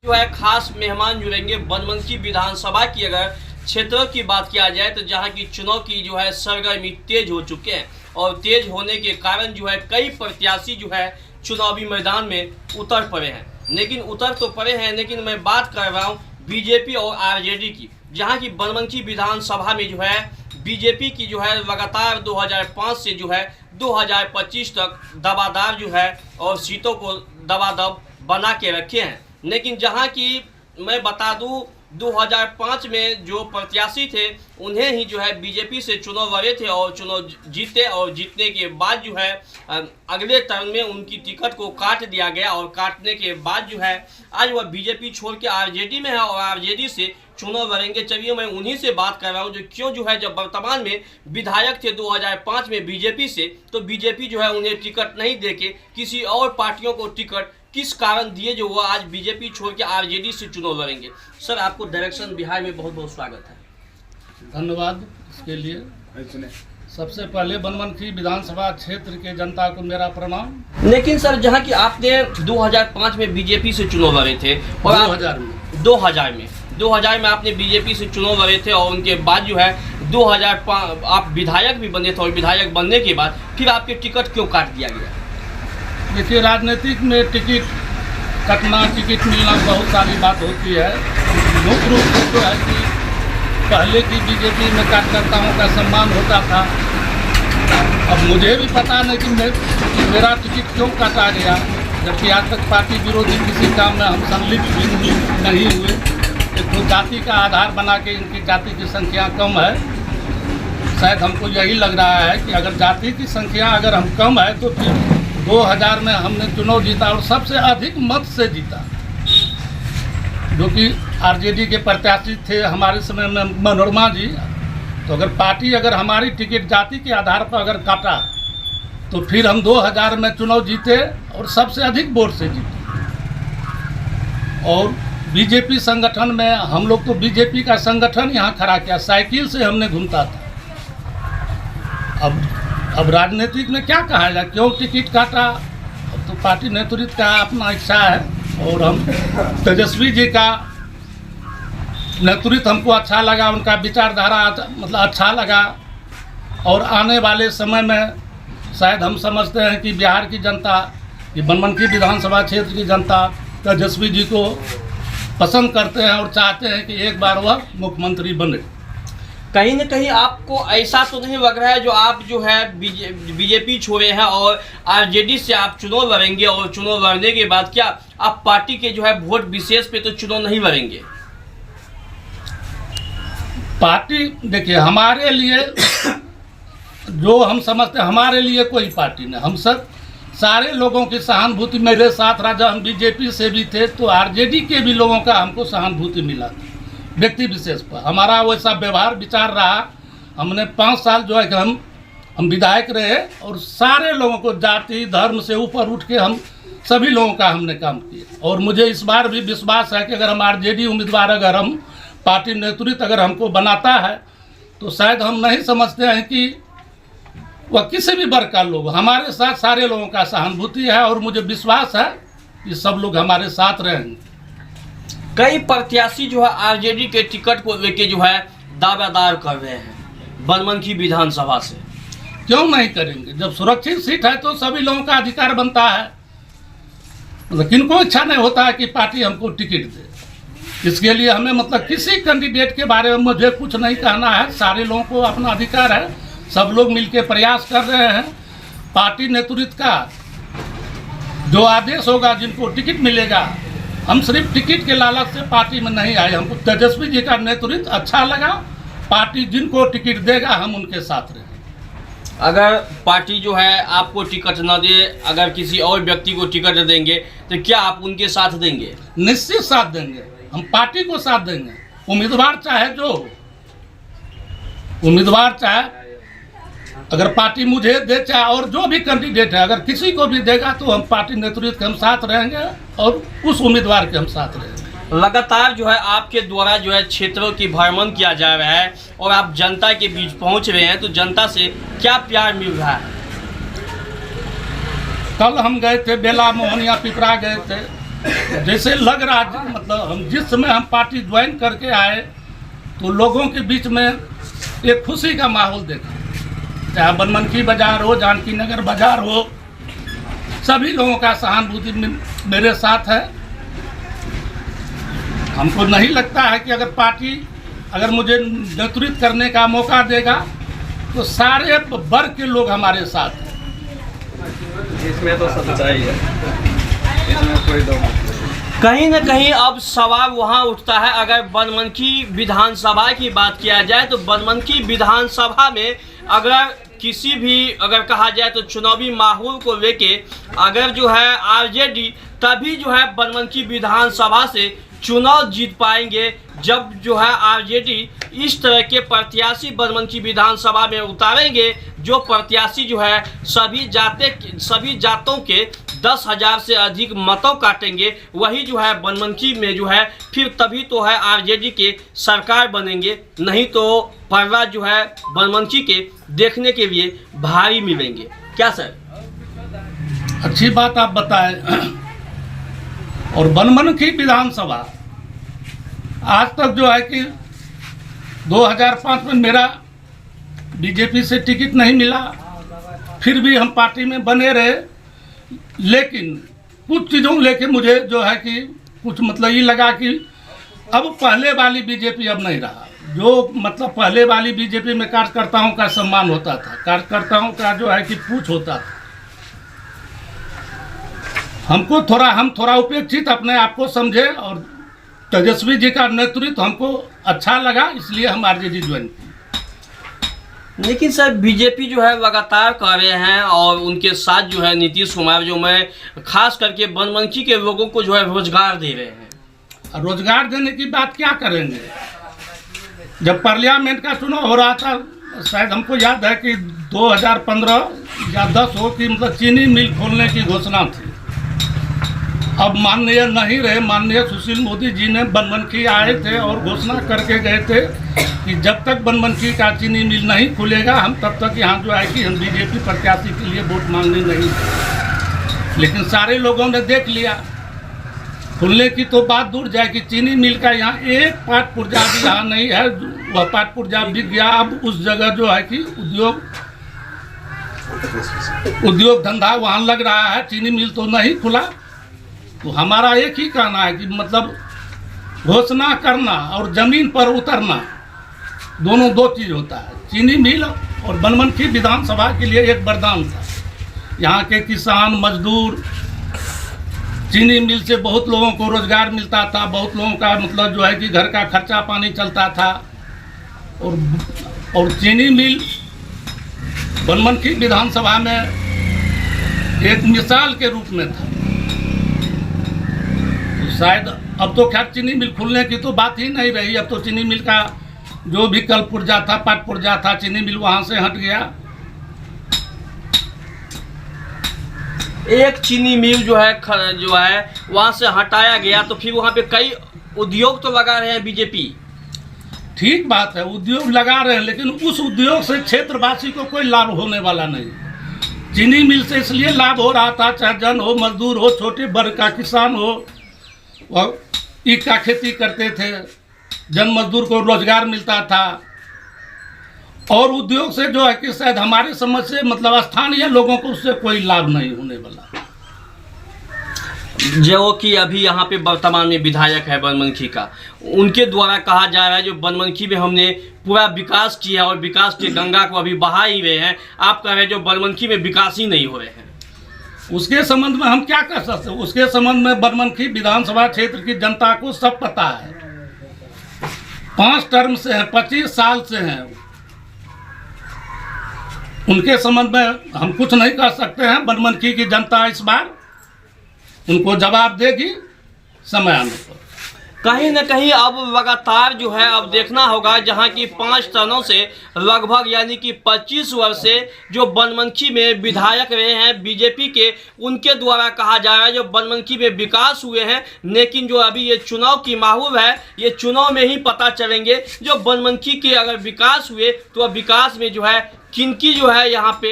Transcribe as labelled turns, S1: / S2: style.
S1: जो है खास मेहमान जुड़ेंगे बनमनखी विधानसभा की। अगर क्षेत्रों की बात किया जाए तो जहां की चुनाव की जो है सरगर्मी तेज हो चुके हैं और तेज होने के कारण जो है कई प्रत्याशी जो है चुनावी मैदान में उतर पड़े हैं। लेकिन उतर तो पड़े हैं, लेकिन मैं बात कर रहा हूं बीजेपी और आरजेडी की, जहां की बनमनखी विधानसभा में जो है बीजेपी की जो है लगातार 2005 से जो है 2025 तक दबादार जो है और सीटों को दबादब बना के रखे हैं। लेकिन जहां की मैं बता दूं 2005 में जो प्रत्याशी थे उन्हें ही जो है बीजेपी से चुनाव लड़े थे और चुनाव जीते और जीतने के बाद जो है अगले टर्म में उनकी टिकट को काट दिया गया और काटने के बाद जो है आज वह बीजेपी छोड़ के आरजेडी में है और आरजेडी से चुनाव लड़ेंगे। चलिए मैं उन्हीं से बात कर रहा हूं जो क्यों जो है जब वर्तमान में विधायक थे 2005 में बीजेपी से, तो बीजेपी जो है उन्हें टिकट नहीं देके किसी और पार्टियों को टिकट किस कारण दिए जो वो आज बीजेपी छोड़ के आरजेडी से चुनाव लड़ेंगे। सर आपको डायरेक्शन बिहार में बहुत बहुत स्वागत है।
S2: धन्यवाद इसके लिए। सबसे पहले बनमनखी विधानसभा क्षेत्र के जनता को मेरा प्रणाम।
S1: लेकिन सर जहां की आपने 2005 में बीजेपी से चुनाव लड़े थे और 2000 में आपने बीजेपी से चुनाव लड़े थे और उनके बाद जो है 2005 आप विधायक भी बने थे और विधायक बनने के बाद फिर आपके टिकट क्यों काट दिया गया?
S2: देखिए, राजनीतिक में टिकट कटना, टिकट मिलना बहुत सारी बात होती है। मुख्य रूप से तो है कि पहले की बीजेपी में कार्यकर्ताओं का सम्मान होता था। अब मुझे भी पता नहीं कि मेरा टिकट क्यों काटा गया, जबकि आज तक पार्टी विरोधी किसी काम में हम सम्मिलित भी नहीं हुए। एक तो जाति का आधार बना के इनकी जाति की संख्या कम है। शायद हमको यही लग रहा है कि अगर जाति की संख्या अगर हम कम है तो फिर 2000 में हमने चुनाव जीता और सबसे अधिक मत से जीता, जो कि आरजेडी के प्रत्याशी थे हमारे समय में मनोरमा जी। तो अगर पार्टी अगर हमारी टिकट जाति के आधार पर अगर काटा तो फिर हम 2000 में चुनाव जीते और सबसे अधिक वोट से जीते। और बीजेपी संगठन में हम लोग तो बीजेपी का संगठन यहाँ खड़ा किया, साइकिल से हमने घूमता था। अब राजनीतिक में क्या कहा जाए, क्यों टिकट काटा? अब तो पार्टी नेतृत्व का अपना इच्छा है और हम तेजस्वी जी का नेतृत्व हमको अच्छा लगा, उनका विचारधारा मतलब अच्छा लगा। और आने वाले समय में शायद हम समझते हैं कि बिहार की जनता, कि बनमनखी विधानसभा क्षेत्र की जनता तेजस्वी जी को पसंद करते हैं और चाहते हैं कि एक बार वह मुख्यमंत्री बने।
S1: कहीं न कहीं आपको ऐसा तो नहीं लग रहा है जो आप जो है बीजेपी छोड़े हैं और आरजेडी से आप चुनाव लड़ेंगे और चुनाव लड़ने के बाद क्या आप पार्टी के जो है वोट विशेष पे तो चुनाव नहीं लड़ेंगे?
S2: पार्टी देखिए, हमारे लिए जो हम समझते हैं, हमारे लिए कोई पार्टी नहीं। हम सब सारे लोगों की सहानुभूति मेरे साथ रहा। जब हम बीजेपी से भी थे तो आरजेडी के भी लोगों का हमको सहानुभूति मिला था, व्यक्ति विशेष पर हमारा वैसा व्यवहार विचार रहा। हमने 5 साल जो है कि हम विधायक रहे और सारे लोगों को जाति धर्म से ऊपर उठ के हम सभी लोगों का हमने काम किया। और मुझे इस बार भी विश्वास है कि अगर हम आरजेडी उम्मीदवार, अगर हम पार्टी नेतृत्व अगर हमको बनाता है तो शायद हम नहीं समझते हैं कि वह किसी भी वर्ग का लोग, हमारे साथ सारे लोगों का सहानुभूति है और मुझे विश्वास है कि सब लोग हमारे साथ रहेंगे।
S1: कई प्रत्याशी जो है आरजेडी के टिकट को लेके जो है दावेदार कर रहे हैं बनमनखी विधानसभा से।
S2: क्यों नहीं करेंगे? जब सुरक्षित सीट है तो सभी लोगों का अधिकार बनता है। मतलब किनको इच्छा नहीं होता है कि पार्टी हमको टिकट दे। इसके लिए हमें मतलब किसी कैंडिडेट के बारे में मुझे कुछ नहीं कहना है। सारे लोगों को अपना अधिकार है, सब लोग मिलकर प्रयास कर रहे हैं। पार्टी नेतृत्व का जो आदेश होगा, जिनको टिकट मिलेगा, हम सिर्फ टिकट के लालच से पार्टी में नहीं आए। हमको तेजस्वी जी का नेतृत्व अच्छा लगा। पार्टी जिनको टिकट देगा हम उनके साथ रहेंगे।
S1: अगर पार्टी जो है आपको टिकट न दे, अगर किसी और व्यक्ति को टिकट देंगे तो क्या आप उनके साथ देंगे?
S2: निश्चित साथ देंगे, हम पार्टी को साथ देंगे। उम्मीदवार चाहे जो उम्मीदवार चाहे, अगर पार्टी मुझे दे, चाहे और जो भी कैंडिडेट है, अगर किसी को भी देगा तो हम पार्टी नेतृत्व के हम साथ रहेंगे और उस उम्मीदवार के हम साथ रहेंगे।
S1: लगातार जो है आपके द्वारा जो है क्षेत्रों की भ्रमण किया जा रहा है और आप जनता के बीच पहुंच रहे हैं, तो जनता से क्या प्यार मिल रहा है?
S2: कल हम गए थे बेला मोहनिया पिपरा गए थे, जैसे लग रहा था, मतलब हम जिस समय हम पार्टी ज्वाइन करके आए तो लोगों के बीच में एक खुशी का माहौल देखा, चाहे बनमनखी बाजार हो, जानकी नगर बाजार हो, सभी लोगों का सहानुभूति मेरे साथ है। हमको नहीं लगता है कि अगर मुझे नेतृत्व करने का मौका देगा तो सारे वर्ग के लोग हमारे साथ हैं।
S3: इसमें तो सच्चाई है, इसमें कोई दम नहीं।
S1: कहीं न कहीं अब सवाल वहां उठता है, अगर बनमनखी विधानसभा की बात किया जाए तो बनमनखी विधानसभा में अगर किसी भी अगर कहा जाए तो चुनावी माहौल को लेके अगर जो है आरजेडी तभी जो है बनमनखी विधानसभा से चुनाव जीत पाएंगे जब जो है आरजेडी इस तरह के प्रत्याशी बनमनखी विधानसभा में उतारेंगे जो प्रत्याशी जो है सभी जातों के 10,000 से अधिक मतों काटेंगे, वही जो है बनमनखी में जो है फिर तभी तो है आरजेडी के सरकार बनेंगे, नहीं तो पर्रा जो है बनमनखी के देखने के लिए भारी मिलेंगे। क्या सर?
S2: अच्छी बात आप बताएं। और बनमनखी विधानसभा आज तक जो है कि 2005 में मेरा बीजेपी से टिकट नहीं मिला, फिर भी हम पार्टी में बने रहे, लेकिन कुछ चीज़ों लेके मुझे जो है कि कुछ मतलब ये लगा कि अब पहले वाली बीजेपी अब नहीं रहा। जो मतलब पहले वाली बीजेपी में कार्यकर्ताओं का सम्मान होता था, कार्यकर्ताओं का जो है कि पूछ होता था। हम थोड़ा उपेक्षित अपने आप को समझे और तेजस्वी जी का नेतृत्व हमको अच्छा लगा, इसलिए हम आरजेडी ज्वाइन किए।
S1: लेकिन सर बीजेपी जो है लगातार कर रहे हैं और उनके साथ जो है नीतीश कुमार जो मैं खास करके बनमनखी के लोगों को जो है रोजगार दे रहे हैं।
S2: रोजगार देने की बात क्या करेंगे? जब पार्लियामेंट का चुनाव हो रहा था, शायद हमको याद है कि 2015 या 10 हो कि मतलब चीनी मिल खोलने की घोषणा थी। अब माननीय नहीं रहे, माननीय सुशील मोदी जी ने बनमनखी आए थे और घोषणा करके गए थे कि जब तक बनमनखी का चीनी मिल नहीं खुलेगा हम तब तक यहाँ जो है कि हम बीजेपी प्रत्याशी के लिए वोट मांगने नहीं। लेकिन सारे लोगों ने देख लिया, खुलने की तो बात दूर जाए कि चीनी मिल का यहाँ एक पाट पुर्जा भी यहाँ नहीं है, वह पाट पुर्जा बिक गया। अब उस जगह जो है कि उद्योग धंधा वहाँ लग रहा है, चीनी मिल तो नहीं खुला। तो हमारा एक ही कहना है कि मतलब घोषणा करना और ज़मीन पर उतरना दोनों दो चीज़ होता है। चीनी मिल और बनमनखी विधानसभा के लिए एक वरदान था। यहाँ के किसान मजदूर, चीनी मिल से बहुत लोगों को रोजगार मिलता था, बहुत लोगों का मतलब जो है कि घर का खर्चा पानी चलता था। और चीनी मिल बनमनखी विधानसभा में एक मिसाल के रूप में था। शायद अब तो खैर चीनी मिल खुलने की तो बात ही नहीं रही। अब तो चीनी मिल का जो भी कल पुर्जा था, पाट पुर्जा था, चीनी मिल वहाँ से हट गया।
S1: एक चीनी मिल जो है वहाँ से हटाया गया, तो फिर वहाँ पे कई उद्योग तो लगा रहे हैं बीजेपी।
S2: ठीक बात है, उद्योग लगा रहे हैं, लेकिन उस उद्योग से क्षेत्रवासी को कोई लाभ होने वाला नहीं। चीनी मिल से इसलिए लाभ हो रहा था, चाहे जन हो, मजदूर हो, छोटे वर्ग का किसान हो, वह ईख का खेती करते थे, जन मजदूर को रोजगार मिलता था। और उद्योग से जो है कि शायद हमारे समझ से मतलब स्थानीय लोगों को उससे कोई लाभ नहीं होने वाला।
S1: जो कि अभी यहाँ पे वर्तमान में विधायक है बनमनखी का, उनके द्वारा कहा जा रहा है जो बनमनखी में हमने पूरा विकास किया और विकास के गंगा को अभी बहा ही रहे हैं। आप कह रहे हैं जो बनमनखी में विकास ही नहीं हो रहे हैं।
S2: उसके संबंध में हम क्या कर सकते हैं? उसके संबंध में बनमनखी विधानसभा क्षेत्र की जनता को सब पता है। 5 टर्म से है, 25 साल से हैं। उनके संबंध में हम कुछ नहीं कर सकते हैं। बनमनखी की जनता इस बार उनको जवाब देगी समय आने पर।
S1: कहीं न कहीं अब लगातार जो है अब देखना होगा, जहां की 5 टर्नों से लगभग यानी कि 25 वर्ष से जो बनमनखी में विधायक रहे हैं बीजेपी के, उनके द्वारा कहा जा रहा है जो बनमनखी में विकास हुए हैं। लेकिन जो अभी ये चुनाव की माहौल है, ये चुनाव में ही पता चलेंगे जो बनमनखी के अगर विकास हुए तो विकास में जो है किनकी जो है यहाँ पे